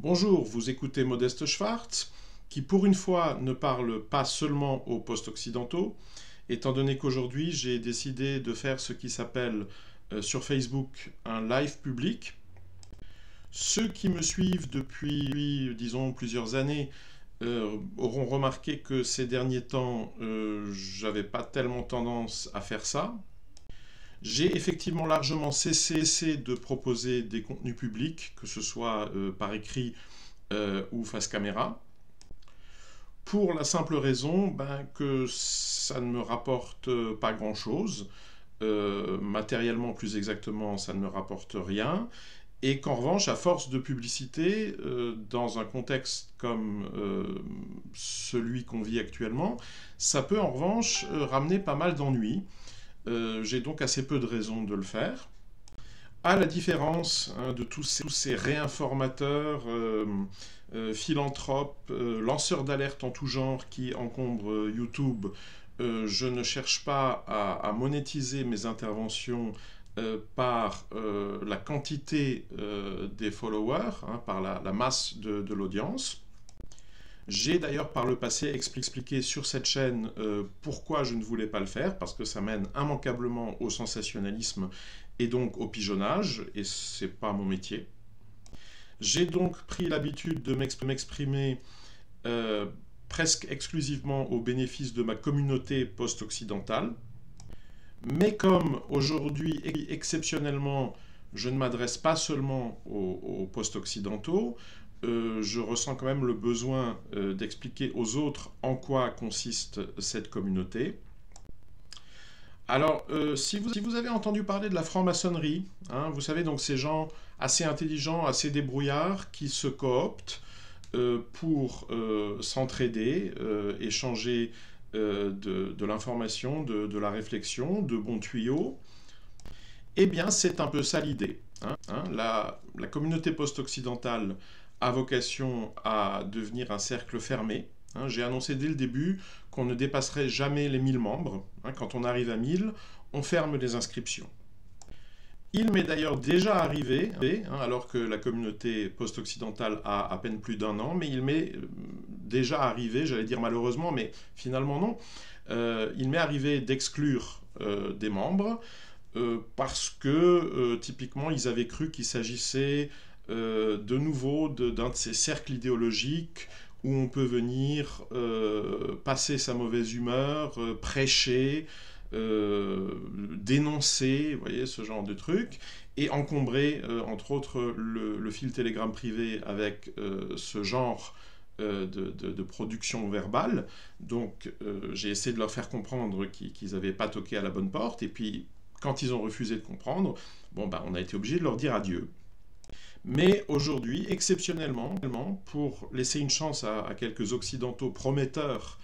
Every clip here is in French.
Bonjour, vous écoutez Modeste Schwartz, qui pour une fois ne parle pas seulement aux post-occidentaux, étant donné qu'aujourd'hui j'ai décidé de faire ce qui s'appelle sur Facebook un live public. Ceux qui me suivent depuis, disons, plusieurs années auront remarqué que ces derniers temps, j'avais pas tellement tendance à faire ça. J'ai effectivement largement cessé de proposer des contenus publics, que ce soit par écrit ou face caméra, pour la simple raison que ça ne me rapporte pas grand-chose. Matériellement, plus exactement, ça ne me rapporte rien. Et qu'en revanche, à force de publicité, dans un contexte comme celui qu'on vit actuellement, ça peut en revanche ramener pas mal d'ennuis. J'ai donc assez peu de raisons de le faire. À la différence de tous ces réinformateurs, philanthropes, lanceurs d'alerte en tout genre qui encombrent YouTube, je ne cherche pas à monétiser mes interventions par la quantité des followers, par la masse de l'audience. J'ai d'ailleurs par le passé expliqué sur cette chaîne pourquoi je ne voulais pas le faire, parce que ça mène immanquablement au sensationnalisme et donc au pigeonnage, et c'est pas mon métier. J'ai donc pris l'habitude de m'exprimer presque exclusivement au bénéfice de ma communauté post-occidentale. Mais comme aujourd'hui, exceptionnellement, je ne m'adresse pas seulement aux post-occidentaux, je ressens quand même le besoin d'expliquer aux autres en quoi consiste cette communauté. Alors, si vous avez entendu parler de la franc-maçonnerie, vous savez, donc ces gens assez intelligents, assez débrouillards, qui se cooptent pour s'entraider, échanger de l'information, de la réflexion, de bons tuyaux, eh bien, c'est un peu ça l'idée. La communauté post-occidentale a vocation à devenir un cercle fermé. J'ai annoncé dès le début qu'on ne dépasserait jamais les 1000 membres. Quand on arrive à 1000, on ferme les inscriptions. Il m'est d'ailleurs déjà arrivé, alors que la communauté post-occidentale a à peine plus d'un an, mais il m'est déjà arrivé, j'allais dire malheureusement, mais finalement non, il m'est arrivé d'exclure des membres parce que typiquement ils avaient cru qu'il s'agissait de nouveau d'un de ces cercles idéologiques où on peut venir passer sa mauvaise humeur, prêcher, dénoncer, vous voyez, ce genre de trucs, et encombrer, entre autres, le fil Telegram privé avec ce genre de production verbale. Donc j'ai essayé de leur faire comprendre qu'ils n'avaient pas toqué à la bonne porte, et puis quand ils ont refusé de comprendre, on a été obligé de leur dire adieu. Mais aujourd'hui, exceptionnellement, pour laisser une chance à quelques occidentaux prometteurs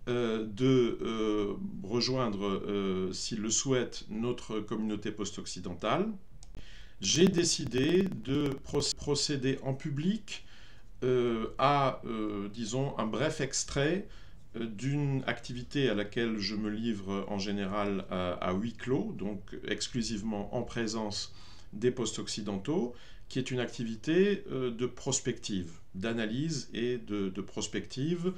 de rejoindre, s'ils le souhaitent, notre communauté post-occidentale, j'ai décidé de procéder en public à, disons, un bref extrait d'une activité à laquelle je me livre en général à huis clos, donc exclusivement en présence des post-occidentaux, qui est une activité de prospective, d'analyse et de prospective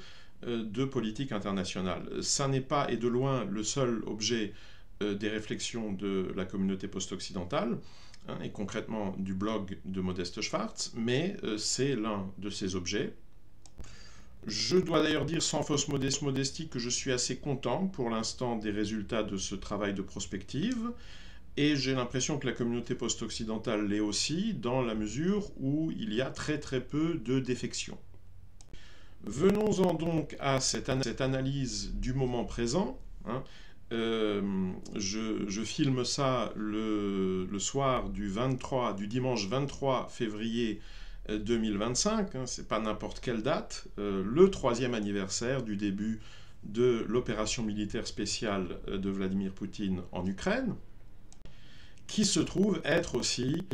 de politique internationale. Ça n'est pas et de loin le seul objet des réflexions de la communauté post-occidentale, et concrètement du blog de Modeste Schwartz, mais c'est l'un de ces objets. Je dois d'ailleurs dire sans fausse modestie que je suis assez content pour l'instant des résultats de ce travail de prospective. Et j'ai l'impression que la communauté post-occidentale l'est aussi, dans la mesure où il y a très peu de défections. Venons-en donc à cette analyse du moment présent. Je filme ça le soir du dimanche 23 février 2025, c'est pas n'importe quelle date, le 3e anniversaire du début de l'opération militaire spéciale de Vladimir Poutine en Ukraine, qui se trouve être aussi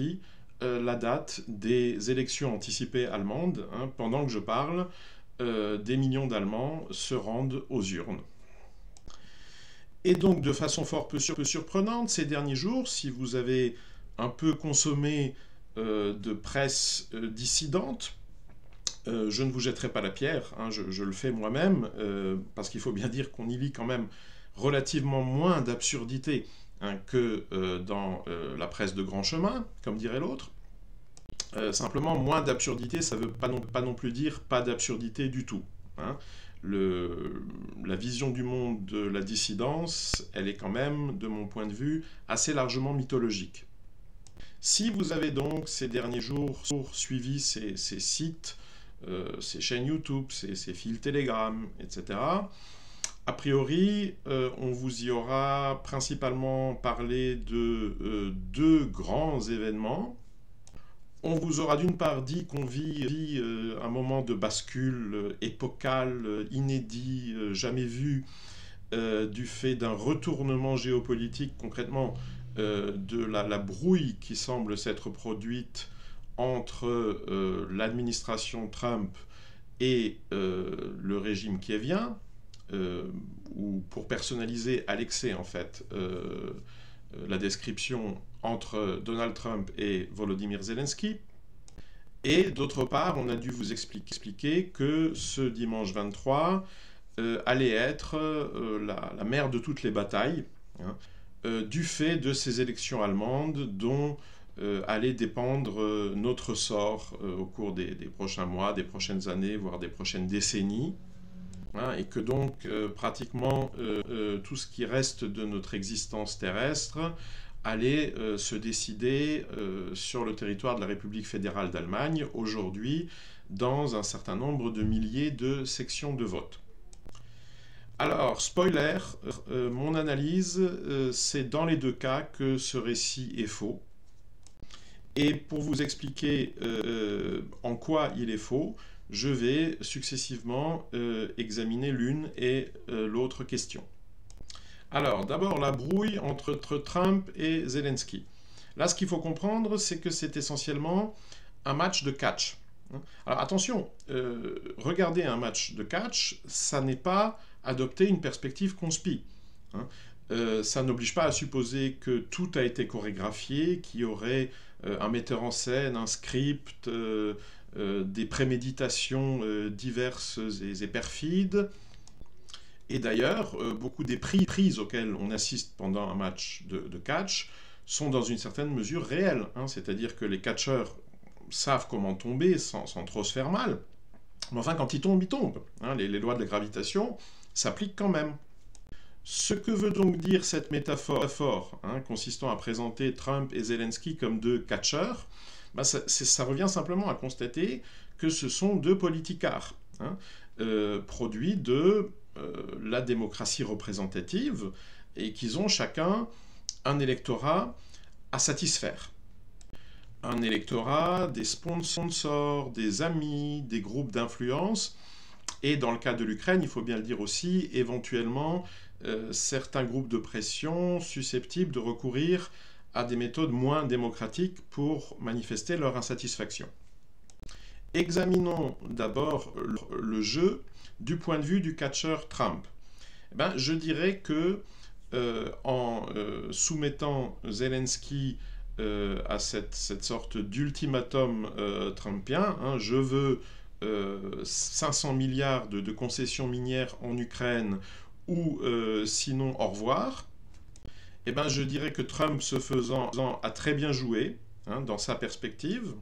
la date des élections anticipées allemandes. Pendant que je parle, des millions d'Allemands se rendent aux urnes. Et donc, de façon fort peu surprenante, ces derniers jours, si vous avez un peu consommé de presse dissidente, Je ne vous jetterai pas la pierre, hein, je le fais moi-même, parce qu'il faut bien dire qu'on y lit quand même relativement moins d'absurdité, hein, que dans la presse de grand chemin, comme dirait l'autre. Simplement, moins d'absurdité, ça ne veut pas non plus dire pas d'absurdité du tout, hein. La vision du monde de la dissidence, elle est quand même, de mon point de vue, assez largement mythologique. Si vous avez donc ces derniers jours suivi ces sites, ces chaînes YouTube, ces fils Telegram, etc., a priori, on vous y aura principalement parlé de deux grands événements. On vous aura d'une part dit qu'on vit un moment de bascule épocal, inédit, jamais vu, du fait d'un retournement géopolitique, concrètement de la brouille qui semble s'être produite entre l'administration Trump et le régime kievien, ou pour personnaliser à l'excès en fait la description entre Donald Trump et Volodymyr Zelensky. Et d'autre part, on a dû vous expliquer que ce dimanche 23 allait être la mère de toutes les batailles, hein, du fait de ces élections allemandes dont allait dépendre notre sort au cours des prochains mois, des prochaines années, voire des prochaines décennies. Hein, et que donc pratiquement tout ce qui reste de notre existence terrestre allait se décider sur le territoire de la République fédérale d'Allemagne, aujourd'hui dans un certain nombre de milliers de sections de vote. Alors, spoiler, mon analyse, c'est dans les deux cas que ce récit est faux. Et pour vous expliquer en quoi il est faux, je vais successivement examiner l'une et l'autre question. Alors, d'abord, la brouille entre Trump et Zelensky. Là, ce qu'il faut comprendre, c'est que c'est essentiellement un match de catch. Alors, attention, regarder un match de catch, ça n'est pas adopter une perspective conspi. Ça n'oblige pas à supposer que tout a été chorégraphié, qu'il y aurait un metteur en scène, un script, des préméditations diverses et perfides. Et d'ailleurs, beaucoup des prises auxquelles on assiste pendant un match de catch sont dans une certaine mesure réelles, hein. C'est-à-dire que les catcheurs savent comment tomber sans trop se faire mal. Mais enfin, quand ils tombent, ils tombent, hein. Les lois de la gravitation s'appliquent quand même. Ce que veut donc dire cette métaphore, hein, consistant à présenter Trump et Zelensky comme deux catcheurs, bah ça revient simplement à constater que ce sont deux politicards, hein, produits de la démocratie représentative, et qu'ils ont chacun un électorat à satisfaire. Un électorat, des sponsors, des amis, des groupes d'influence, et dans le cas de l'Ukraine, il faut bien le dire aussi, éventuellement certains groupes de pression susceptibles de recourir à des méthodes moins démocratiques pour manifester leur insatisfaction. Examinons d'abord le jeu du point de vue du catcheur Trump. Eh bien, je dirais que en soumettant Zelensky à cette sorte d'ultimatum trumpien, hein, je veux 500 milliards de concessions minières en Ukraine ou sinon au revoir, eh ben, je dirais que Trump, ce faisant, a très bien joué, hein, dans sa perspective,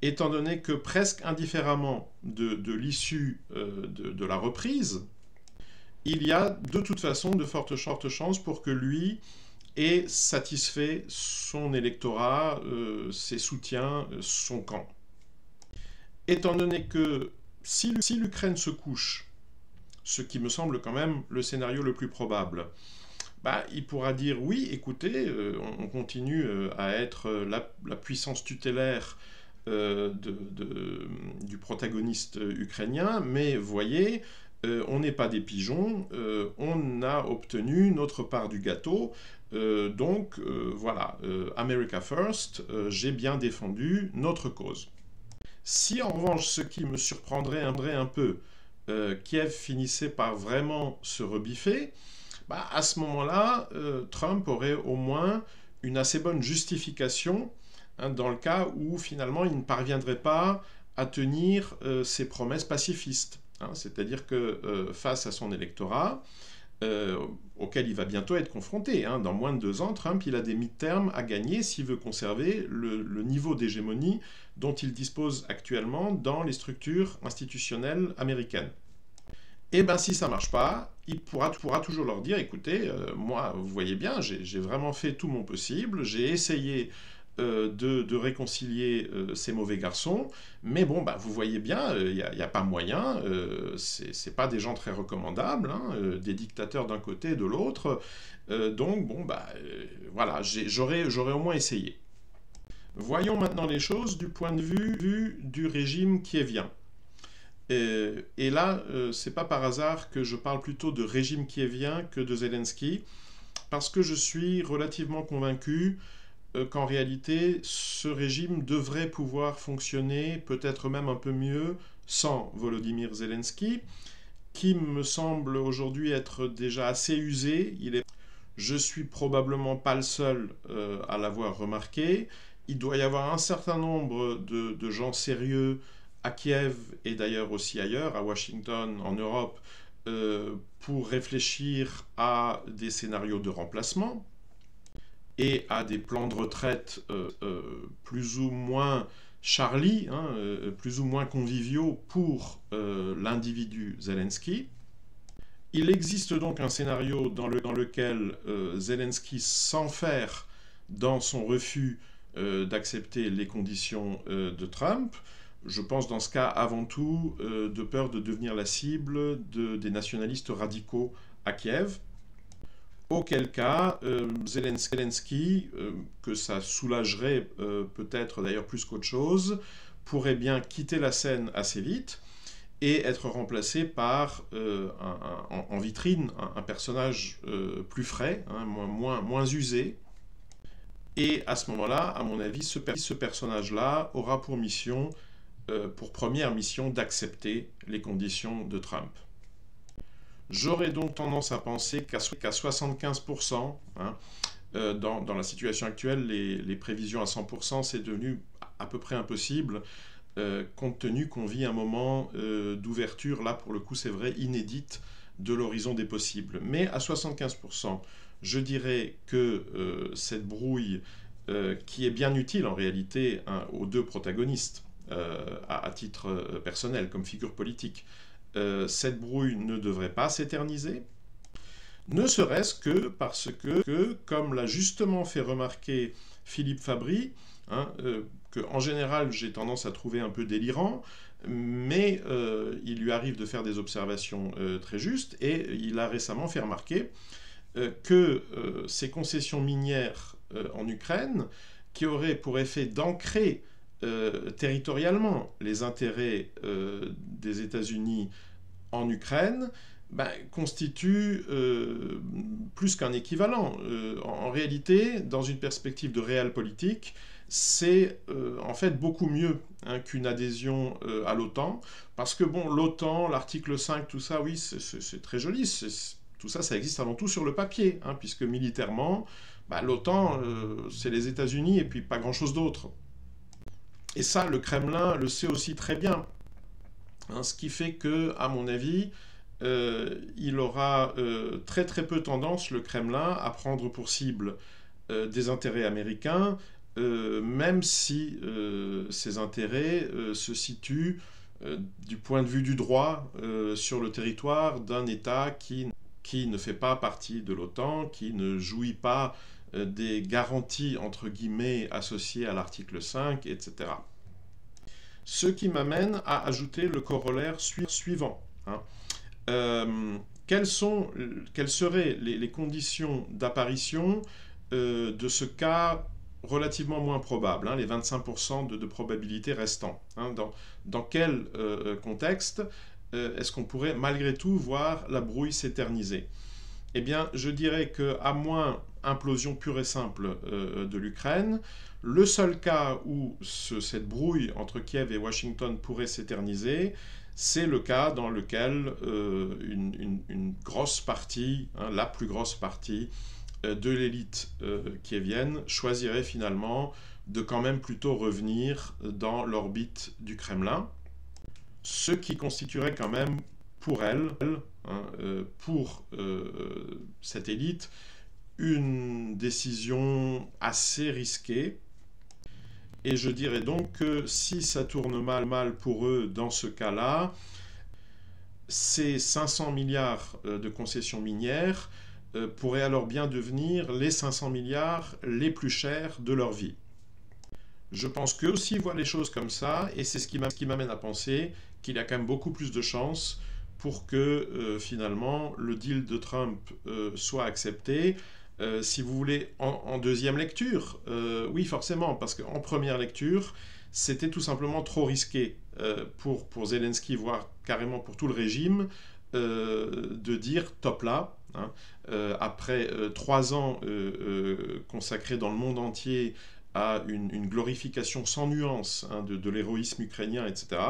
étant donné que presque indifféremment de l'issue de la reprise, il y a de toute façon de fortes chances pour que lui ait satisfait son électorat, ses soutiens, son camp. Étant donné que si l'Ukraine se couche, ce qui me semble quand même le scénario le plus probable, bah, il pourra dire oui, écoutez, on continue à être la puissance tutélaire du protagoniste ukrainien, mais voyez, on n'est pas des pigeons, on a obtenu notre part du gâteau, donc voilà, America First, j'ai bien défendu notre cause. Si en revanche, ce qui me surprendrait un peu, Kiev finissait par vraiment se rebiffer, bah, à ce moment-là, Trump aurait au moins une assez bonne justification, hein, dans le cas où finalement il ne parviendrait pas à tenir ses promesses pacifistes. Hein, c'est-à-dire que face à son électorat, auquel il va bientôt être confronté. Hein. Dans moins de 2 ans, Trump il a des midterms à gagner s'il veut conserver le niveau d'hégémonie dont il dispose actuellement dans les structures institutionnelles américaines. Et bien si ça ne marche pas, il pourra toujours leur dire, écoutez, moi, vous voyez bien, j'ai vraiment fait tout mon possible, j'ai essayé de réconcilier ces mauvais garçons, mais bon, bah, vous voyez bien, il n'y a pas moyen, c'est pas des gens très recommandables, hein, des dictateurs d'un côté et de l'autre, donc bon, bah, voilà, j'aurais au moins essayé. Voyons maintenant les choses du point de vue du régime kievien. Et là, c'est pas par hasard que je parle plutôt de régime kievien que de Zelensky, parce que je suis relativement convaincu qu'en réalité, ce régime devrait pouvoir fonctionner peut-être même un peu mieux sans Volodymyr Zelensky, qui me semble aujourd'hui être déjà assez usé. Je suis probablement pas le seul à l'avoir remarqué. Il doit y avoir un certain nombre de gens sérieux à Kiev et d'ailleurs aussi ailleurs, à Washington, en Europe, pour réfléchir à des scénarios de remplacement et à des plans de retraite plus ou moins Charlie, hein, plus ou moins conviviaux pour l'individu Zelensky. Il existe donc un scénario dans lequel Zelensky s'enferre dans son refus d'accepter les conditions de Trump. Je pense dans ce cas avant tout de peur de devenir la cible des nationalistes radicaux à Kiev. Auquel cas, Zelensky, que ça soulagerait peut-être d'ailleurs plus qu'autre chose, pourrait bien quitter la scène assez vite et être remplacé par, en vitrine, un personnage plus frais, hein, moins usé. Et à ce moment-là, à mon avis, ce personnage-là aura pour mission, pour première mission, d'accepter les conditions de Trump. J'aurais donc tendance à penser qu'à 75%, hein, dans la situation actuelle, les prévisions à 100%, c'est devenu à peu près impossible, compte tenu qu'on vit un moment d'ouverture, là pour le coup c'est vrai, inédite de l'horizon des possibles. Mais à 75%, je dirais que cette brouille, qui est bien utile en réalité hein, aux deux protagonistes, à titre personnel, comme figure politique, cette brouille ne devrait pas s'éterniser, ne serait-ce que parce que comme l'a justement fait remarquer Philippe Fabry, hein, que en général j'ai tendance à trouver un peu délirant, mais il lui arrive de faire des observations très justes, et il a récemment fait remarquer que ces concessions minières en Ukraine, qui auraient pour effet d'ancrer territorialement les intérêts des États-Unis en Ukraine, constitue plus qu'un équivalent. En réalité, dans une perspective de réelle politique, c'est en fait beaucoup mieux hein, qu'une adhésion à l'OTAN, parce que bon, l'OTAN, l'article 5, tout ça, oui, c'est très joli, tout ça, ça existe avant tout sur le papier, hein, puisque militairement, l'OTAN, c'est les États-Unis et puis pas grand-chose d'autre. Et ça, le Kremlin le sait aussi très bien. Hein, ce qui fait que, à mon avis, il aura très très peu tendance, le Kremlin, à prendre pour cible des intérêts américains, même si ces intérêts se situent du point de vue du droit sur le territoire d'un État qui ne fait pas partie de l'OTAN, qui ne jouit pas des garanties, entre guillemets, associées à l'article 5, etc. Ce qui m'amène à ajouter le corollaire suivant. Hein. Quelles seraient les conditions d'apparition de ce cas relativement moins probable, hein, les 25% de probabilité restants, hein, dans quel contexte est-ce qu'on pourrait malgré tout voir la brouille s'éterniser? Eh bien, je dirais qu'à moins implosion pure et simple de l'Ukraine, le seul cas où cette brouille entre Kiev et Washington pourrait s'éterniser, c'est le cas dans lequel une grosse partie, hein, la plus grosse partie de l'élite kievienne choisirait finalement de quand même plutôt revenir dans l'orbite du Kremlin, ce qui constituerait quand même pour elle, pour cette élite, une décision assez risquée. Et je dirais donc que si ça tourne mal pour eux dans ce cas-là, ces 500 milliards de concessions minières pourraient alors bien devenir les 500 milliards les plus chers de leur vie. Je pense qu'eux aussi voient les choses comme ça, et c'est ce qui m'amène à penser qu'il y a quand même beaucoup plus de chances pour que finalement le deal de Trump soit accepté. Si vous voulez, en deuxième lecture, oui forcément, parce qu'en première lecture, c'était tout simplement trop risqué pour Zelensky, voire carrément pour tout le régime, de dire top là. Hein, après 3 ans consacrés dans le monde entier à une glorification sans nuance de l'héroïsme ukrainien, etc.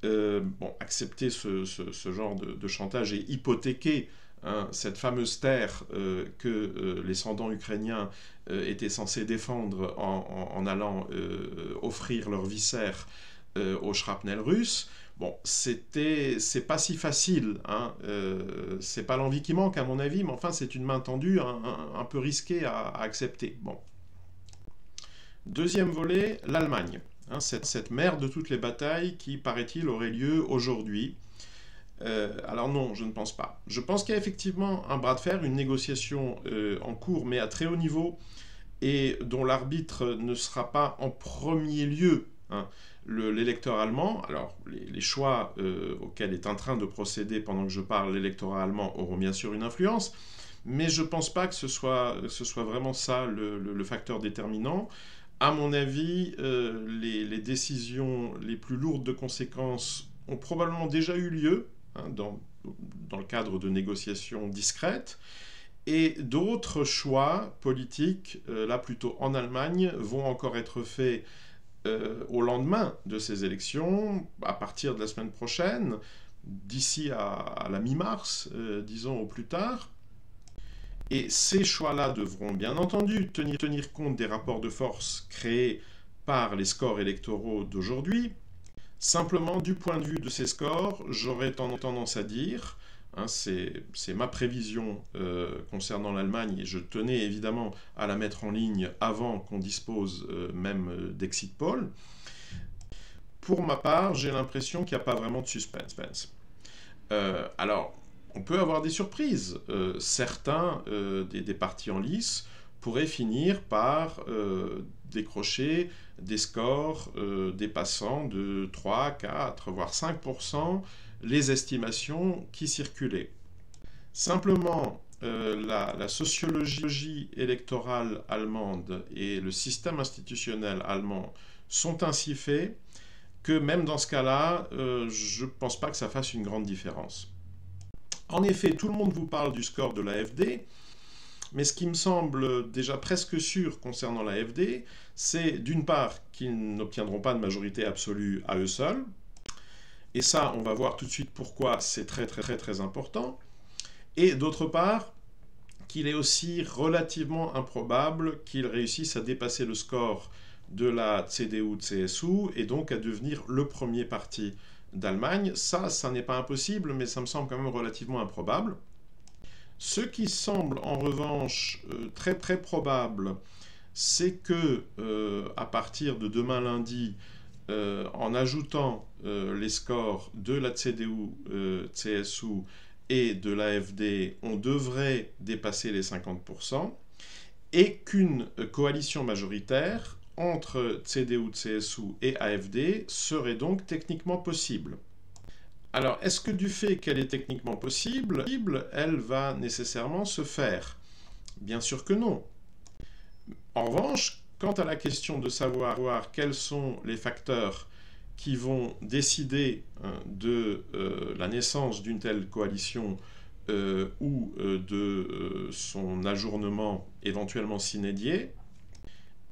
Bon, accepter ce genre de chantage et hypothéquer cette fameuse terre que les soldats ukrainiens étaient censés défendre en allant offrir leurs viscères aux shrapnel russes. Bon, c'est pas si facile, hein. C'est pas l'envie qui manque à mon avis, mais enfin c'est une main tendue un peu risquée à accepter. Bon. Deuxième volet, l'Allemagne. Hein, cette mère de toutes les batailles qui, paraît-il, aurait lieu aujourd'hui. Alors non, je ne pense pas. Je pense qu'il y a effectivement un bras de fer, une négociation en cours, mais à très haut niveau, et dont l'arbitre ne sera pas en premier lieu hein, l'électeur allemand. Alors, les choix auxquels est en train de procéder pendant que je parle l'électorat allemand auront bien sûr une influence, mais je ne pense pas que ce soit vraiment ça le facteur déterminant. À mon avis, les décisions les plus lourdes de conséquences ont probablement déjà eu lieu hein, dans le cadre de négociations discrètes, et d'autres choix politiques, là plutôt en Allemagne, vont encore être faits au lendemain de ces élections, à partir de la semaine prochaine, d'ici à la mi-mars, disons au plus tard. Et ces choix-là devront bien entendu tenir compte des rapports de force créés par les scores électoraux d'aujourd'hui. Simplement, du point de vue de ces scores, j'aurais tendance à dire, hein, c'est ma prévision concernant l'Allemagne, et je tenais évidemment à la mettre en ligne avant qu'on dispose même d'exit poll. Pour ma part, j'ai l'impression qu'il n'y a pas vraiment de suspense. Alors, on peut avoir des surprises. Certains des partis en lice pourraient finir par décrocher des scores dépassant de 3, 4, voire 5% les estimations qui circulaient. Simplement, la sociologie électorale allemande et le système institutionnel allemand sont ainsi faits que même dans ce cas-là, je ne pense pas que ça fasse une grande différence. En effet, tout le monde vous parle du score de l'AfD, mais ce qui me semble déjà presque sûr concernant l'AfD, c'est d'une part qu'ils n'obtiendront pas de majorité absolue à eux seuls, et ça, on va voir tout de suite pourquoi c'est très important, et d'autre part, qu'il est aussi relativement improbable qu'ils réussissent à dépasser le score de la CDU-CSU et donc à devenir le premier parti d'Allemagne. Ça n'est pas impossible, mais ça me semble quand même relativement improbable. Ce qui semble en revanche très probable, c'est que à partir de demain lundi, en ajoutant les scores de la CDU-CSU et de l'AfD, on devrait dépasser les 50%, et qu'une coalition majoritaire entre CDU-CSU et AfD serait donc techniquement possible. Alors, est-ce que du fait qu'elle est techniquement possible, elle va nécessairement se faire? Bien sûr que non. En revanche, quant à la question de savoir quels sont les facteurs qui vont décider de la naissance d'une telle coalition ou de son ajournement éventuellement sine die,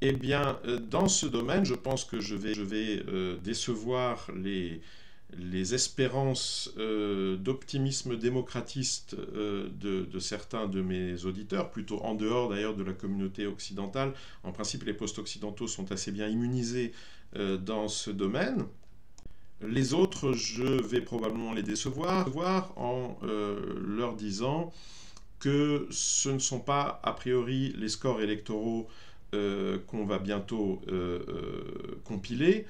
eh bien, dans ce domaine, je pense que je vais décevoir les espérances d'optimisme démocratiste de certains de mes auditeurs, plutôt en dehors d'ailleurs de la communauté occidentale. En principe, les post-occidentaux sont assez bien immunisés dans ce domaine. Les autres, je vais probablement les décevoir en leur disant que ce ne sont pas a priori les scores électoraux qu'on va bientôt compiler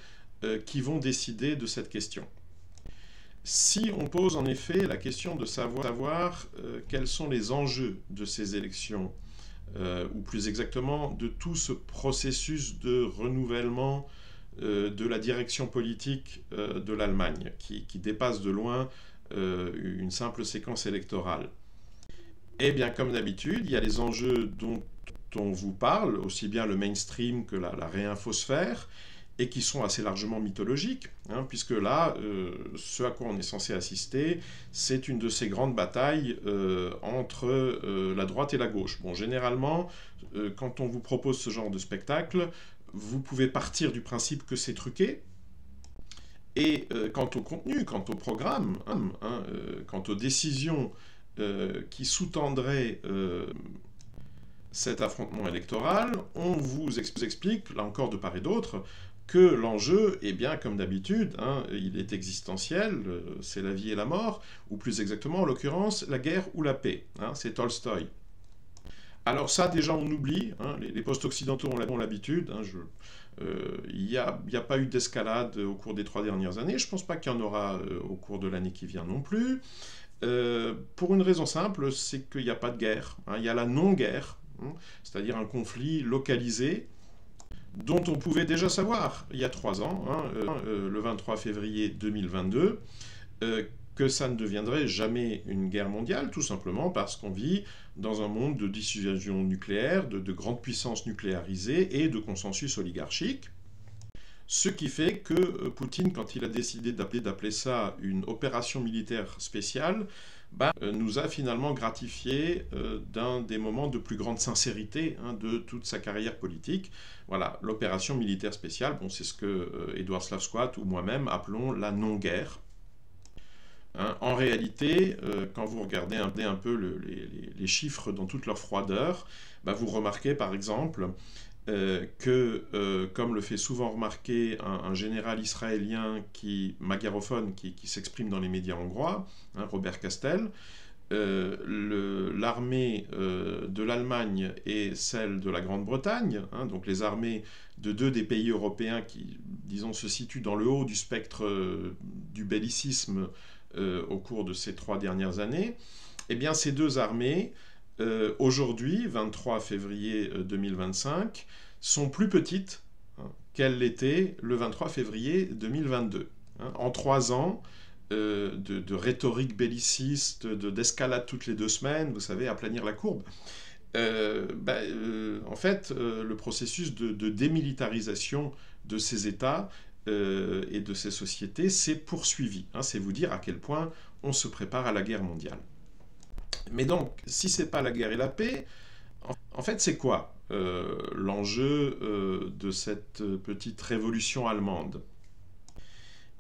qui vont décider de cette question. Si on pose en effet la question de savoir quels sont les enjeux de ces élections, ou plus exactement de tout ce processus de renouvellement de la direction politique de l'Allemagne, qui dépasse de loin une simple séquence électorale. Eh bien, comme d'habitude, il y a les enjeux dont on vous parle, aussi bien le mainstream que la réinfosphère, et qui sont assez largement mythologiques, hein, puisque là, ce à quoi on est censé assister, c'est une de ces grandes batailles entre la droite et la gauche. Bon, généralement, quand on vous propose ce genre de spectacle, vous pouvez partir du principe que c'est truqué, et quant au contenu, quant au programme, quant aux décisions qui sous-tendraient cet affrontement électoral, on vous explique, là encore de part et d'autre, que l'enjeu, eh bien, comme d'habitude, il est existentiel, c'est la vie et la mort, ou plus exactement, en l'occurrence, la guerre ou la paix. C'est Tolstoï. Alors ça, déjà, on oublie, les post-occidentaux ont l'habitude, il n'y a pas eu d'escalade au cours des 3 dernières années, je ne pense pas qu'il y en aura au cours de l'année qui vient non plus, pour une raison simple, c'est qu'il n'y a pas de guerre, il y a la non-guerre, c'est-à-dire un conflit localisé, dont on pouvait déjà savoir, il y a 3 ans, le 23 février 2022, que ça ne deviendrait jamais une guerre mondiale, tout simplement parce qu'on vit dans un monde de dissuasion nucléaire, de grandes puissances nucléarisées et de consensus oligarchique. Ce qui fait que Poutine, quand il a décidé d'appeler ça une opération militaire spéciale, nous a finalement gratifié d'un des moments de plus grande sincérité de toute sa carrière politique. Voilà, l'opération militaire spéciale, bon, c'est ce que Édouard Slavsquat ou moi-même appelons la non-guerre. En réalité, quand vous regardez un peu les chiffres dans toute leur froideur, vous remarquez par exemple que, comme le fait souvent remarquer un général israélien magarophone qui s'exprime dans les médias hongrois, Robert Castel, l'armée de l'Allemagne et celle de la Grande-Bretagne, donc les armées de 2 des pays européens qui, disons, se situent dans le haut du spectre du bellicisme au cours de ces 3 dernières années, eh bien ces 2 armées, aujourd'hui, 23 février 2025, sont plus petites qu'elles l'étaient le 23 février 2022. En 3 ans de rhétorique belliciste, d'escalade toutes les 2 semaines, vous savez, aplanir la courbe, en fait, le processus de démilitarisation de ces États et de ces sociétés s'est poursuivi. C'est vous dire à quel point on se prépare à la guerre mondiale. Mais donc, si ce n'est pas la guerre et la paix, en fait, c'est quoi l'enjeu de cette petite révolution allemande?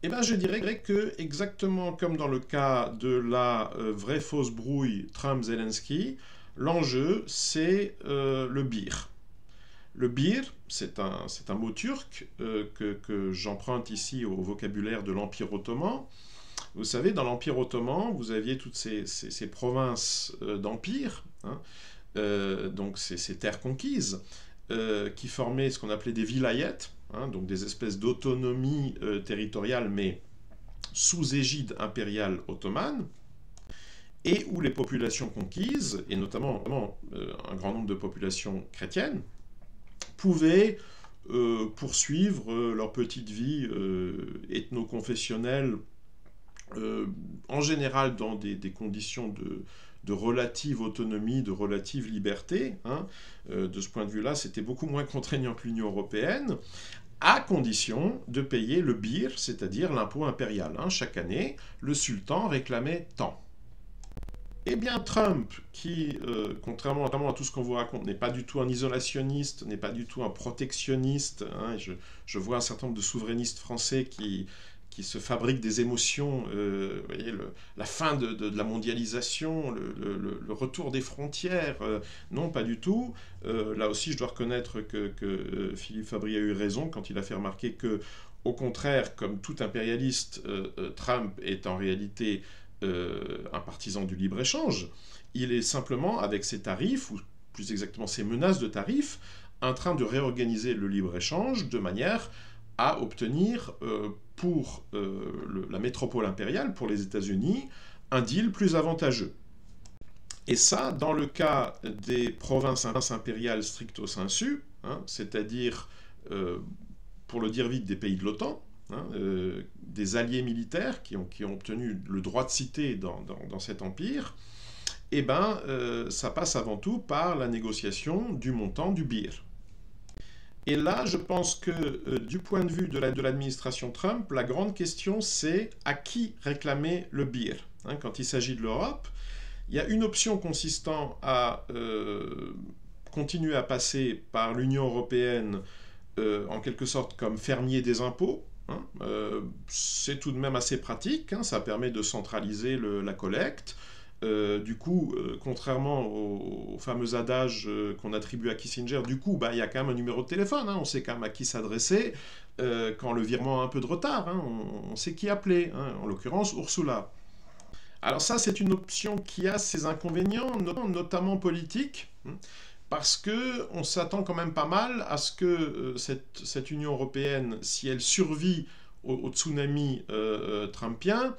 Eh bien, je dirais que, exactement comme dans le cas de la vraie fausse brouille Trump-Zelensky, l'enjeu, c'est le bir. Le bir, c'est un mot turc que j'emprunte ici au vocabulaire de l'Empire ottoman. Vous savez, dans l'Empire ottoman, vous aviez toutes ces provinces d'empire, donc ces terres conquises, qui formaient ce qu'on appelait des vilayets, donc des espèces d'autonomie territoriale, mais sous égide impériale ottomane, et où les populations conquises, et notamment un grand nombre de populations chrétiennes, pouvaient poursuivre leur petite vie ethno-confessionnelle, en général dans des conditions de relative autonomie, de relative liberté. De ce point de vue-là, c'était beaucoup moins contraignant que l'Union européenne, à condition de payer le bir, c'est-à-dire l'impôt impérial. Chaque année, le sultan réclamait tant. Eh bien, Trump, qui, contrairement à tout ce qu'on vous raconte, n'est pas du tout un isolationniste, n'est pas du tout un protectionniste, je vois un certain nombre de souverainistes français qui qui se fabrique des émotions, vous voyez, la fin de la mondialisation, le retour des frontières, non, pas du tout. Là aussi, je dois reconnaître que Philippe Fabry a eu raison quand il a fait remarquer que, au contraire, comme tout impérialiste, Trump est en réalité un partisan du libre-échange. Il est simplement, avec ses tarifs, ou plus exactement ses menaces de tarifs, en train de réorganiser le libre-échange de manière à obtenir pour la métropole impériale, pour les États-Unis, un deal plus avantageux. Et ça, dans le cas des provinces impériales stricto sensu, hein, c'est-à-dire, pour le dire vite, des pays de l'OTAN, hein, des alliés militaires qui ont obtenu le droit de cité dans cet empire, eh ben, ça passe avant tout par la négociation du montant du beer. Et là, je pense que du point de vue de l'administration Trump, la grande question, c'est à qui réclamer le beer. Hein, quand il s'agit de l'Europe, il y a une option consistant à continuer à passer par l'Union européenne en quelque sorte comme fermier des impôts. Hein, c'est tout de même assez pratique, hein, ça permet de centraliser la collecte. Du coup, contrairement au fameux adage qu'on attribue à Kissinger, du coup, il y a quand même un numéro de téléphone, hein, on sait quand même à qui s'adresser quand le virement a un peu de retard, hein, on sait qui appeler, hein, en l'occurrence Ursula. Alors ça, c'est une option qui a ses inconvénients, notamment politiques, parce qu'on s'attend quand même pas mal à ce que cette Union européenne, si elle survit au tsunami trumpien,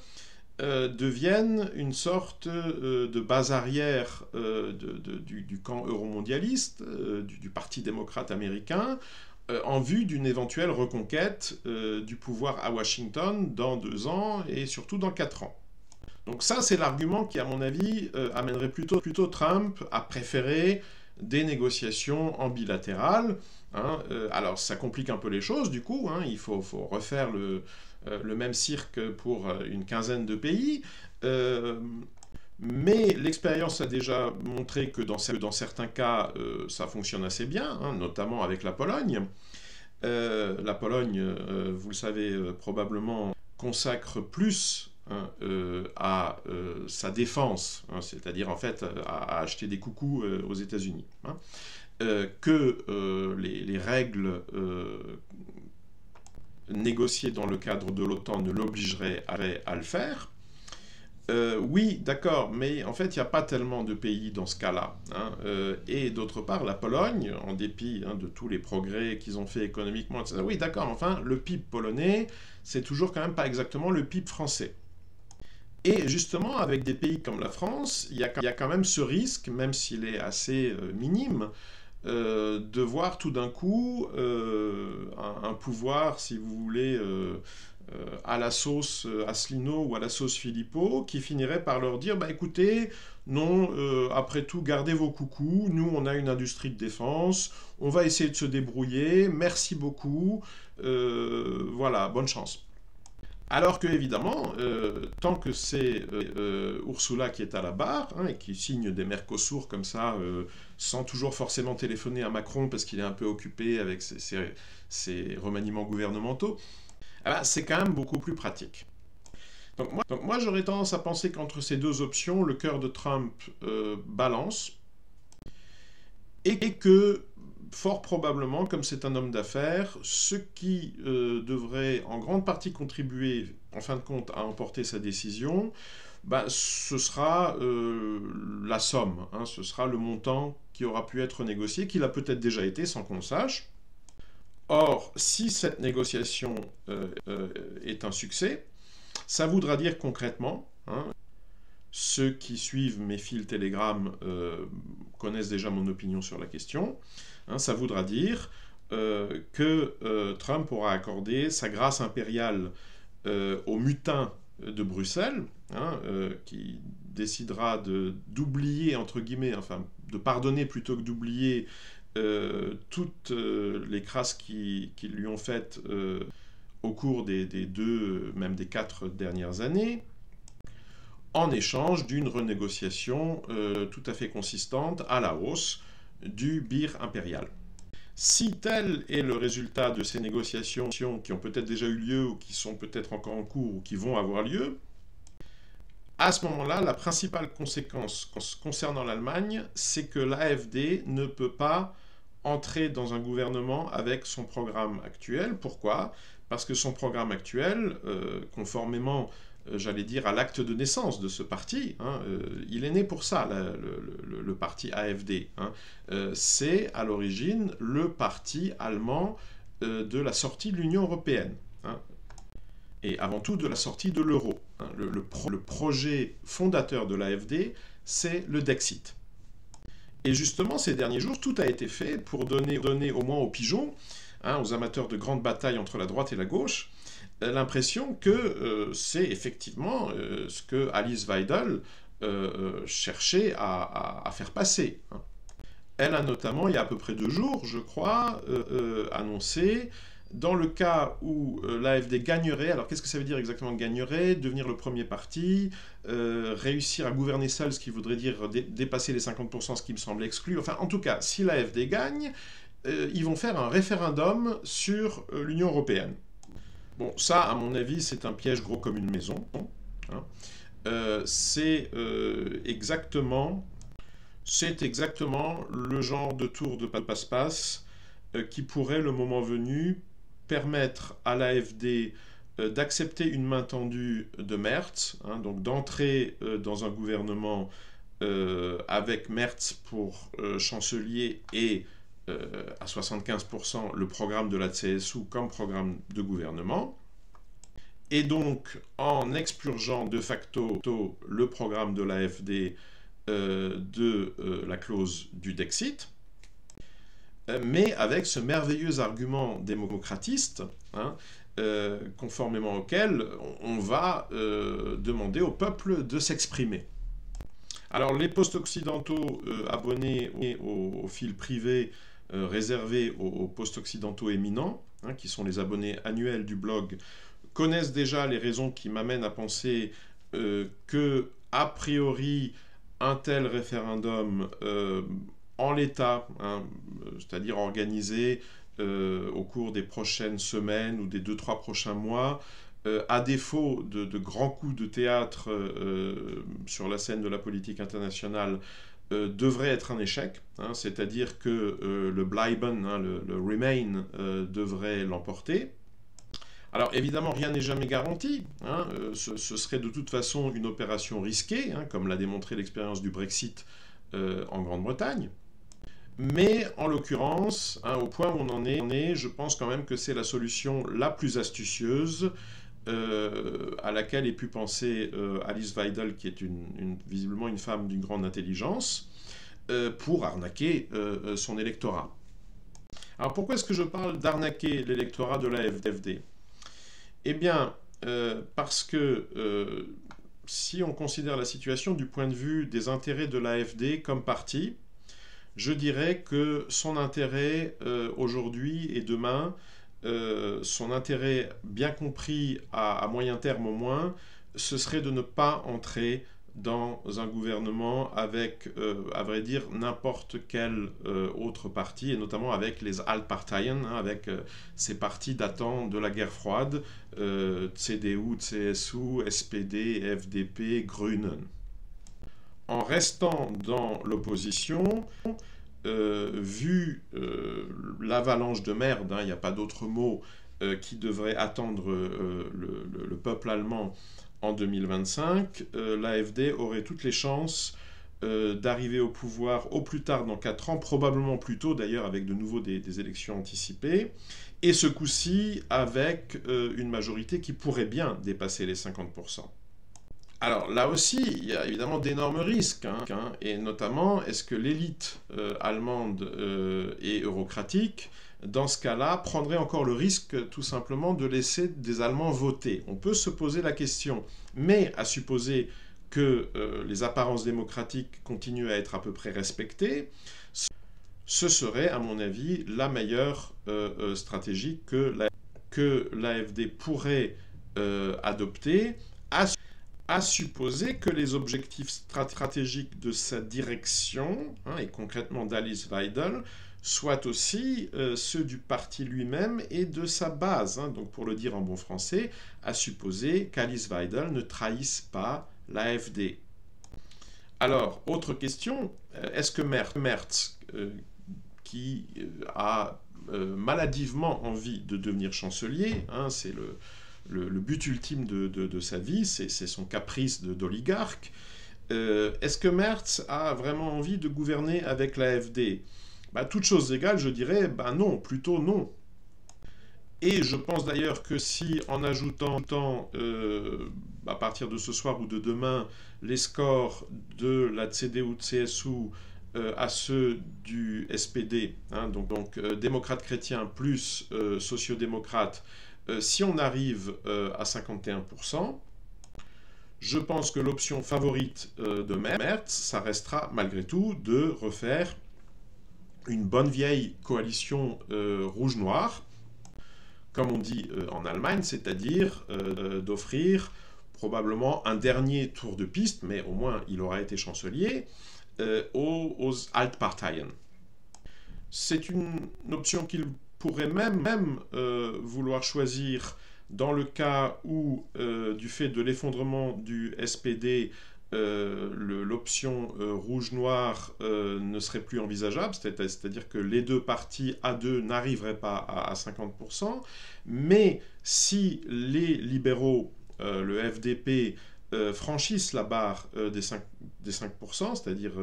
devienne une sorte de base arrière du camp euromondialiste, du Parti démocrate américain, en vue d'une éventuelle reconquête du pouvoir à Washington dans 2 ans et surtout dans 4 ans. Donc ça, c'est l'argument qui, à mon avis, amènerait plutôt Trump à préférer des négociations en bilatéral. Hein. Alors ça complique un peu les choses, du coup, hein, il faut refaire le même cirque pour une quinzaine de pays. Mais l'expérience a déjà montré que dans certains cas, ça fonctionne assez bien, hein, notamment avec la Pologne. La Pologne, vous le savez probablement, consacre plus à sa défense, hein, c'est-à-dire en fait à acheter des coucous aux États-Unis, hein, que les règles négociées dans le cadre de l'OTAN ne l'obligeraient à le faire. Oui, d'accord, mais en fait, il n'y a pas tellement de pays dans ce cas-là. Hein, et d'autre part, la Pologne, en dépit de tous les progrès qu'ils ont fait économiquement, etc., oui, d'accord, mais enfin, le PIB polonais, c'est toujours quand même pas exactement le PIB français. Et justement, avec des pays comme la France, il y a quand même ce risque, même s'il est assez minime, de voir tout d'un coup un pouvoir, si vous voulez, à la sauce Asselineau ou à la sauce Philippot, qui finirait par leur dire, écoutez, non, après tout, gardez vos coucous, nous on a une industrie de défense, on va essayer de se débrouiller, merci beaucoup, voilà, bonne chance. Alors que, évidemment, tant que c'est Ursula qui est à la barre, hein, et qui signe des Mercosur comme ça, sans toujours forcément téléphoner à Macron parce qu'il est un peu occupé avec ses remaniements gouvernementaux, c'est quand même beaucoup plus pratique. Donc moi j'aurais tendance à penser qu'entre ces deux options, le cœur de Trump balance, et que, fort probablement, comme c'est un homme d'affaires, ce qui devrait en grande partie contribuer, en fin de compte, à emporter sa décision, ce sera la somme, hein, ce sera le montant qui aura pu être négocié, qu'il a peut-être déjà été sans qu'on le sache. Or, si cette négociation est un succès, ça voudra dire concrètement, hein, ceux qui suivent mes fils Telegram connaissent déjà mon opinion sur la question, hein, ça voudra dire que Trump aura accordé sa grâce impériale au mutin de Bruxelles, hein, qui décidera d'oublier, entre guillemets, enfin de pardonner plutôt que d'oublier toutes les crasses qu'ils lui ont faites au cours des 2, même des 4 dernières années, en échange d'une renégociation tout à fait consistante à la hausse du beer impérial. Si tel est le résultat de ces négociations qui ont peut-être déjà eu lieu ou qui sont peut-être encore en cours ou qui vont avoir lieu, à ce moment-là, la principale conséquence concernant l'Allemagne, c'est que l'AfD ne peut pas entrer dans un gouvernement avec son programme actuel. Pourquoi? Parce que son programme actuel, conformément, j'allais dire, à l'acte de naissance de ce parti, il est né pour ça, le parti AfD. C'est à l'origine le parti allemand de la sortie de l'Union européenne. Et avant tout de la sortie de l'euro. Le projet fondateur de l'AfD, c'est le Dexit. Et justement, ces derniers jours, tout a été fait pour donner au moins aux pigeons, aux amateurs de grandes batailles entre la droite et la gauche, l'impression que c'est effectivement ce que Alice Weidel cherchait à faire passer. Elle a notamment, il y a à peu près 2 jours, je crois, annoncé, dans le cas où l'AfD gagnerait, alors qu'est-ce que ça veut dire exactement gagnerait? Devenir le premier parti, réussir à gouverner seul, ce qui voudrait dire dépasser les 50%, ce qui me semble exclu. Enfin, en tout cas, si l'AfD gagne, ils vont faire un référendum sur l'Union européenne. Bon, ça, à mon avis, c'est un piège gros comme une maison. C'est exactement le genre de tour de passe-passe qui pourrait, le moment venu, permettre à l'AfD d'accepter une main tendue de Merz, donc d'entrer dans un gouvernement avec Merz pour chancelier et à 75% le programme de la CSU comme programme de gouvernement. Et donc, en expurgeant de facto le programme de l'AfD de la clause du Dexit, mais avec ce merveilleux argument démocratiste, conformément auquel on va demander au peuple de s'exprimer. Alors les post-occidentaux abonnés au fil privé réservé aux post-occidentaux éminents, qui sont les abonnés annuels du blog, connaissent déjà les raisons qui m'amènent à penser que, a priori, un tel référendum en l'état, c'est-à-dire organisé au cours des prochaines semaines ou des 2-3 prochains mois, à défaut de grands coups de théâtre sur la scène de la politique internationale, devrait être un échec, c'est-à-dire que le Bleiben, le Remain, devrait l'emporter. Alors évidemment, rien n'est jamais garanti, ce serait de toute façon une opération risquée, comme l'a démontré l'expérience du Brexit en Grande-Bretagne. Mais en l'occurrence, au point où on en est, je pense quand même que c'est la solution la plus astucieuse à laquelle ait pu penser Alice Weidel, qui est visiblement une femme d'une grande intelligence, pour arnaquer son électorat. Alors pourquoi est-ce que je parle d'arnaquer l'électorat de l'AfD? Eh bien, parce que si on considère la situation du point de vue des intérêts de l'AfD comme parti, je dirais que son intérêt aujourd'hui et demain, son intérêt bien compris à moyen terme au moins, ce serait de ne pas entrer dans un gouvernement avec, à vrai dire, n'importe quel autre parti, et notamment avec les Altparteien, avec ces partis datant de la guerre froide, CDU, CSU, SPD, FDP, Grünen. En restant dans l'opposition, vu l'avalanche de merde, il n'y a pas d'autre mot, qui devrait attendre le peuple allemand en 2025, l'AfD aurait toutes les chances d'arriver au pouvoir au plus tard dans 4 ans, probablement plus tôt d'ailleurs avec de nouveau des élections anticipées, et ce coup-ci avec une majorité qui pourrait bien dépasser les 50%. Alors là aussi, il y a évidemment d'énormes risques, et notamment, est-ce que l'élite allemande et eurocratique, dans ce cas-là, prendrait encore le risque tout simplement de laisser des Allemands voter? On peut se poser la question, mais à supposer que les apparences démocratiques continuent à être à peu près respectées, ce serait, à mon avis, la meilleure stratégie que l'AfD pourrait adopter, à supposer que les objectifs stratégiques de sa direction, et concrètement d'Alice Weidel, soit aussi ceux du parti lui-même et de sa base. Hein. Donc pour le dire en bon français, à supposer qu'Alice Weidel ne trahisse pas l'AfD. Alors, autre question, est-ce que Merz, qui a maladivement envie de devenir chancelier, hein, c'est le but ultime de sa vie, c'est son caprice d'oligarque, est-ce que Merz a vraiment envie de gouverner avec l'AfD? Toutes choses égales, je dirais, non, plutôt non. Et je pense d'ailleurs que si, en ajoutant à partir de ce soir ou de demain, les scores de la CDU-CSU à ceux du SPD, hein, donc démocrate chrétien plus sociodémocrate, si on arrive à 51%, je pense que l'option favorite de Merz, ça restera malgré tout de refaire une bonne vieille coalition rouge-noire, comme on dit en Allemagne, c'est-à-dire d'offrir probablement un dernier tour de piste, mais au moins il aura été chancelier, aux Altparteien. C'est une option qu'il pourrait même vouloir choisir dans le cas où, du fait de l'effondrement du SPD, l'option rouge-noir ne serait plus envisageable, c'est-à-dire que les deux partis à deux n'arriveraient pas à 50%, mais si les libéraux, le FDP, franchissent la barre des 5%, c'est-à-dire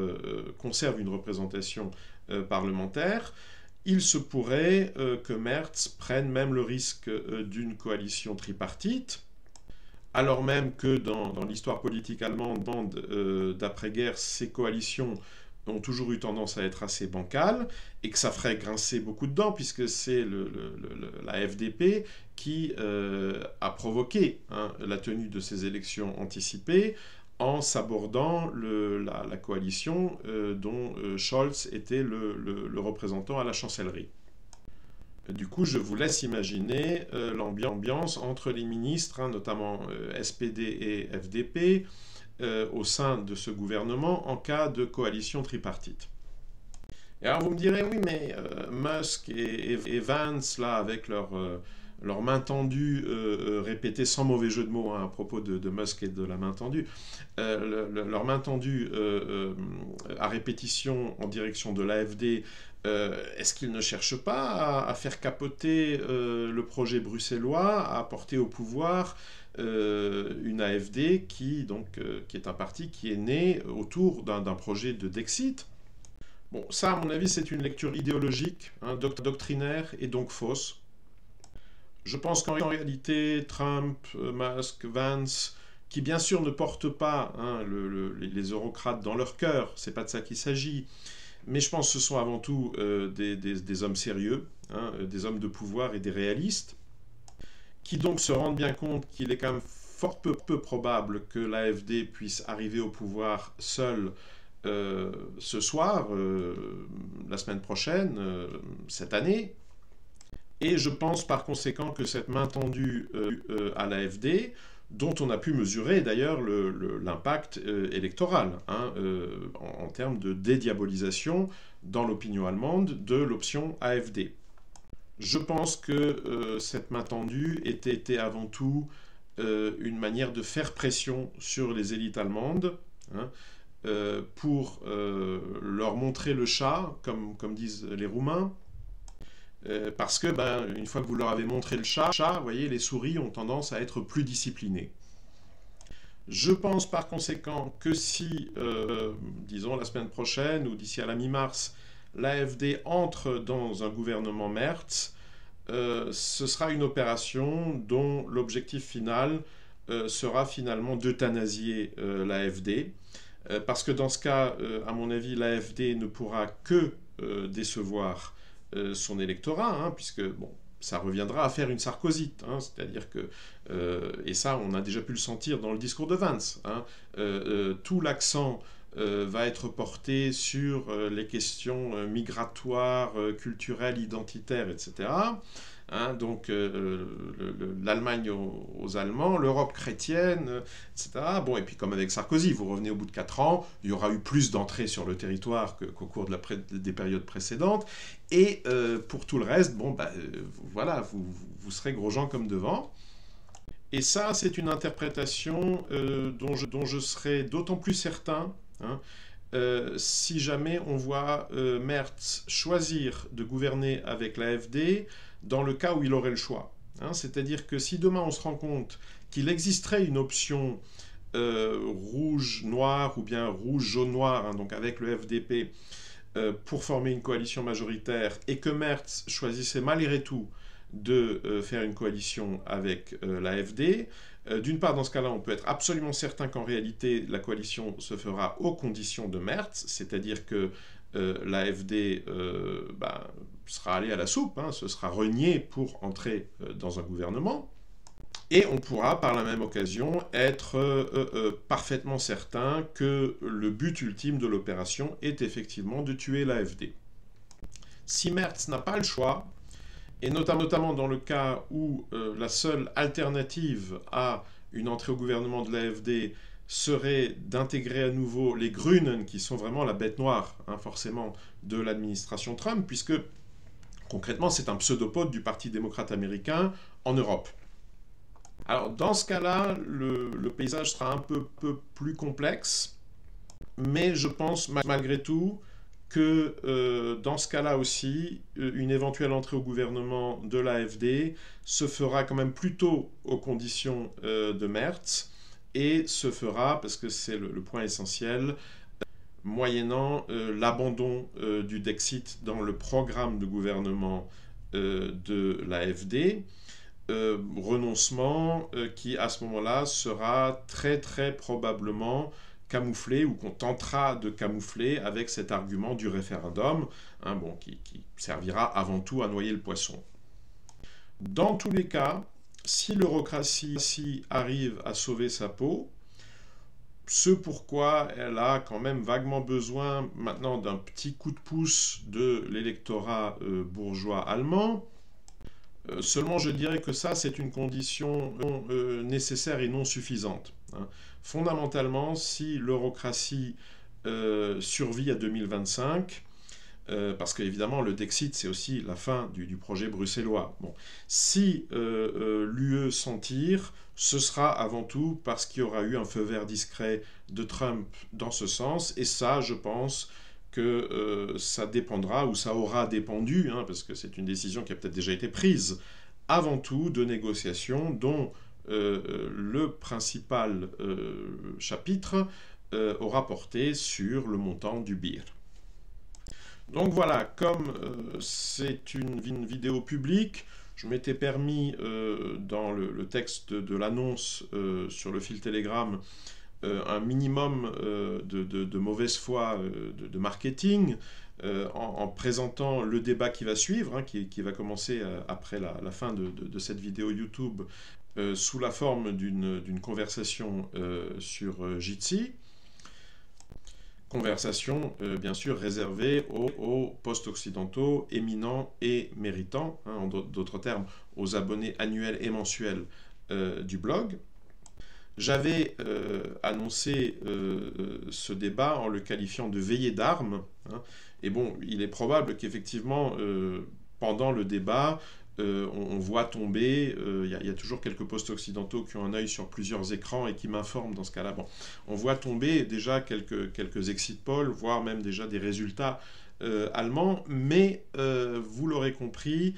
conservent une représentation parlementaire, il se pourrait que Merz prenne même le risque d'une coalition tripartite, alors même que dans l'histoire politique allemande d'après-guerre, ces coalitions ont toujours eu tendance à être assez bancales, et que ça ferait grincer beaucoup de dents, puisque c'est la FDP qui a provoqué la tenue de ces élections anticipées en sabordant la coalition dont Scholz était le représentant à la chancellerie. Du coup, je vous laisse imaginer l'ambiance entre les ministres, notamment SPD et FDP, au sein de ce gouvernement en cas de coalition tripartite. Et alors vous me direz, oui, mais Musk et Vance, là, avec leur main tendue répétée sans mauvais jeu de mots à propos de Musk et de la main tendue, leur main tendue à répétition en direction de l'AfD, est-ce qu'ils ne cherchent pas à faire capoter le projet bruxellois, à porter au pouvoir une AfD qui est un parti qui est né autour d'un projet de Dexit? Bon, ça, à mon avis, c'est une lecture idéologique, doctrinaire et donc fausse. Je pense qu'en réalité, Trump, Musk, Vance, qui bien sûr ne portent pas les eurocrates dans leur cœur, c'est pas de ça qu'il s'agit, mais je pense que ce sont avant tout des hommes sérieux, des hommes de pouvoir et des réalistes, qui donc se rendent bien compte qu'il est quand même fort peu probable que l'AfD puisse arriver au pouvoir seule ce soir, la semaine prochaine, cette année. Et je pense par conséquent que cette main tendue à l'AfD, dont on a pu mesurer d'ailleurs l'impact électoral, en termes de dédiabolisation dans l'opinion allemande de l'option AfD. Je pense que cette main tendue était avant tout une manière de faire pression sur les élites allemandes, pour leur montrer le chat, comme disent les Roumains, parce que, une fois que vous leur avez montré le chat, vous voyez, les souris ont tendance à être plus disciplinées. Je pense par conséquent que si, disons la semaine prochaine ou d'ici à la mi-mars, l'AfD entre dans un gouvernement Merz, ce sera une opération dont l'objectif final sera finalement d'euthanasier l'AfD, parce que dans ce cas, à mon avis, l'AfD ne pourra que décevoir son électorat, puisque ça reviendra à faire une sarkozyte, c'est-à-dire que, et ça on a déjà pu le sentir dans le discours de Vance, tout l'accent va être porté sur les questions migratoires, culturelles, identitaires, etc. hein, donc l'Allemagne aux Allemands, l'Europe chrétienne, etc. Bon, et puis comme avec Sarkozy, vous revenez au bout de 4 ans, il y aura eu plus d'entrées sur le territoire qu'au cours des périodes précédentes, et pour tout le reste, bon, voilà, vous serez gros gens comme devant. Et ça, c'est une interprétation dont je serais d'autant plus certain, hein, si jamais on voit Merz choisir de gouverner avec l'AfD dans le cas où il aurait le choix. Hein. C'est-à-dire que si demain on se rend compte qu'il existerait une option rouge-noir ou bien rouge-jaune-noir, hein, donc avec le FDP, pour former une coalition majoritaire, et que Merz choisissait malgré tout de faire une coalition avec l'AfD. D'une part, dans ce cas-là, on peut être absolument certain qu'en réalité, la coalition se fera aux conditions de Merz, c'est-à-dire que l'AfD sera allée à la soupe, hein, se sera reniée pour entrer dans un gouvernement. Et on pourra, par la même occasion, être parfaitement certain que le but ultime de l'opération est effectivement de tuer l'AfD. Si Merz n'a pas le choix, et notamment dans le cas où la seule alternative à une entrée au gouvernement de l'AfD serait d'intégrer à nouveau les Grünen, qui sont vraiment la bête noire, hein, forcément, de l'administration Trump, puisque concrètement c'est un pseudopode du Parti démocrate américain en Europe. Alors dans ce cas-là, le paysage sera un peu plus complexe, mais je pense malgré tout que dans ce cas-là aussi, une éventuelle entrée au gouvernement de l'AfD se fera quand même plutôt aux conditions de Merz, et se fera, parce que c'est le point essentiel, moyennant l'abandon du Dexit dans le programme de gouvernement de l'AfD, renoncement qui à ce moment-là sera très très probablement camouflé, ou qu'on tentera de camoufler avec cet argument du référendum, hein, bon, qui servira avant tout à noyer le poisson. Dans tous les cas, si l'eurocratie arrive à sauver sa peau, ce pourquoi elle a quand même vaguement besoin maintenant d'un petit coup de pouce de l'électorat bourgeois allemand, seulement je dirais que ça c'est une condition nécessaire et non suffisante. Hein. Fondamentalement, si l'eurocratie survit à 2025, parce qu'évidemment le Dexit c'est aussi la fin du projet bruxellois. Bon. Si l'UE s'en tire, ce sera avant tout parce qu'il y aura eu un feu vert discret de Trump dans ce sens, et ça je pense que ça dépendra, ou ça aura dépendu, hein, parce que c'est une décision qui a peut-être déjà été prise, avant tout de négociations dont le principal chapitre aura porté sur le montant du BIR. Donc voilà, comme c'est une vidéo publique, je m'étais permis dans le texte de l'annonce sur le fil Telegram un minimum de mauvaise foi de marketing, en présentant le débat qui va suivre, hein, qui va commencer après la fin de cette vidéo YouTube, sous la forme d'une conversation sur Jitsi. Conversation, bien sûr, réservée aux post-occidentaux éminents et méritants, hein, en d'autres termes, aux abonnés annuels et mensuels du blog. J'avais annoncé ce débat en le qualifiant de veillée d'armes, hein, et bon, il est probable qu'effectivement, pendant le débat, on voit tomber, y a toujours quelques post-occidentaux qui ont un œil sur plusieurs écrans et qui m'informent dans ce cas-là. Bon, on voit tomber déjà quelques exit polls, voire même déjà des résultats allemands, mais vous l'aurez compris,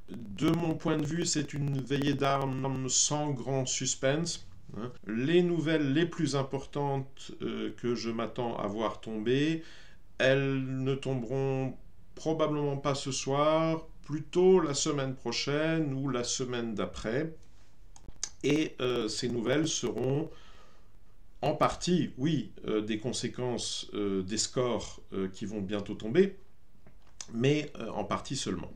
de mon point de vue, c'est une veillée d'armes sans grand suspense. Hein. Les nouvelles les plus importantes que je m'attends à voir tomber, elles ne tomberont probablement pas ce soir, plutôt la semaine prochaine ou la semaine d'après. Et ces nouvelles seront en partie, oui, des conséquences des scores qui vont bientôt tomber, mais en partie seulement.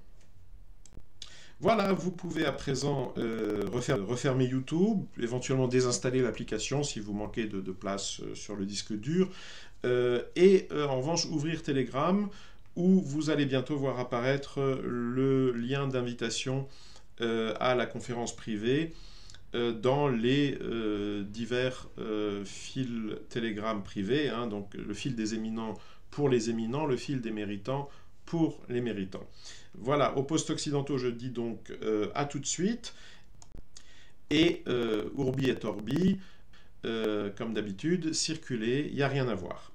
Voilà, vous pouvez à présent refermer YouTube, éventuellement désinstaller l'application si vous manquez de place sur le disque dur, et en revanche ouvrir Telegram. où vous allez bientôt voir apparaître le lien d'invitation à la conférence privée dans les divers fils Telegram privés, hein, donc le fil des éminents pour les éminents, le fil des méritants pour les méritants. Voilà, aux post-occidentaux, je dis donc à tout de suite, et Urbi et Orbi, comme d'habitude, circulez, il n'y a rien à voir.